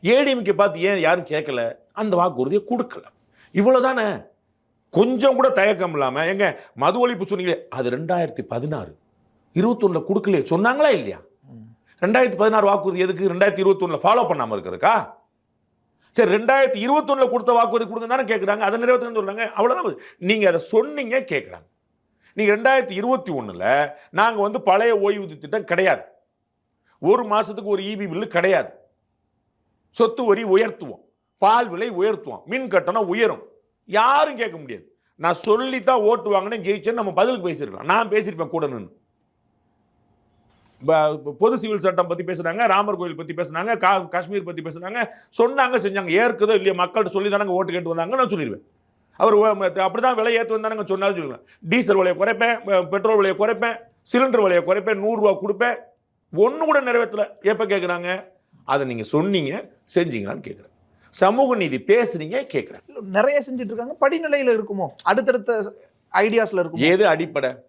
ஏடிஎம்கே பார்த்து ஏன் யாரும் கேட்கல, அந்த வாக்குறுதியை கொடுக்கல. இவ்வளவுதானே. கொஞ்சம் கூட தயக்கம் இல்லாம எங்க மது ஒழிப்பு சொன்னீங்களே, அது 2016 21 கொடுக்கலையே, சொன்னாங்களா இல்லையா? 2016 வாக்குறுதி எதுக்கு 2021 ஃபாலோ பண்ணாம இருக்கிறதுக்கா? சரி 2021 கொடுத்த வாக்குறுதி கொடுங்க தானே கேட்குறாங்க. அதை நிறைவேற்றுன்னு சொல்றாங்க. அவ்வளவுதான். நீங்க அதை சொன்னீங்க கேட்குறாங்க. நீங்க 2021ல நாங்க வந்து பழைய ஓய்வூதிய திட்டம் கிடையாது. ஒரு மாசத்துக்கு ஒரு இபி பில்லு கிடையாது. சொத்து வரி உயர்த்துவோம், பால் விலை உயர்த்துவோம், மின் கட்டணம் உயரும். யாரும் கேட்க முடியாது. நான் சொல்லித்தான் ஓட்டு வாங்கினேன் ஜெயிச்சேன்னு நம்ம பதிலுக்கு பேசியிருக்கலாம். நான் பேசியிருப்பேன் கூட நின்று. பொது சிவில் சட்டம் பத்தி பேசுறாங்க, ராமர் கோயில் பத்தி பேசுனாங்க, காஷ்மீர் பத்தி பேசுனாங்க, சொன்னாங்க செஞ்சாங்க. ஏற்குதோ இல்லையா மக்கள்கிட்ட சொல்லி தானங்க ஓட்டு கேட்டு வந்தாங்க நான் சொல்லிடுவேன். அவர் அப்படிதான் விலை ஏற்று வந்தானங்க சொன்னாலும் சொல்லுவேன். டீசல் விலையை குறைப்பேன், பெட்ரோல் விலையை குறைப்பேன், சிலிண்டர் விலையை குறைப்பேன், 100 ரூபா கொடுப்பேன். ஒண்ணு கூட நிறைவேற்றல. எப்ப கேட்குறாங்க? அதை நீங்க சொன்னீங்க செஞ்சீங்களான்னு கேட்குறேன். சமூக நீதி பேசுறீங்க கேட்குறேன். நிறைய செஞ்சுட்டு இருக்காங்க. படிநிலையில இருக்குமோ, அடுத்தடுத்த ஐடியாஸ்ல இருக்கும். எது அடிப்படை?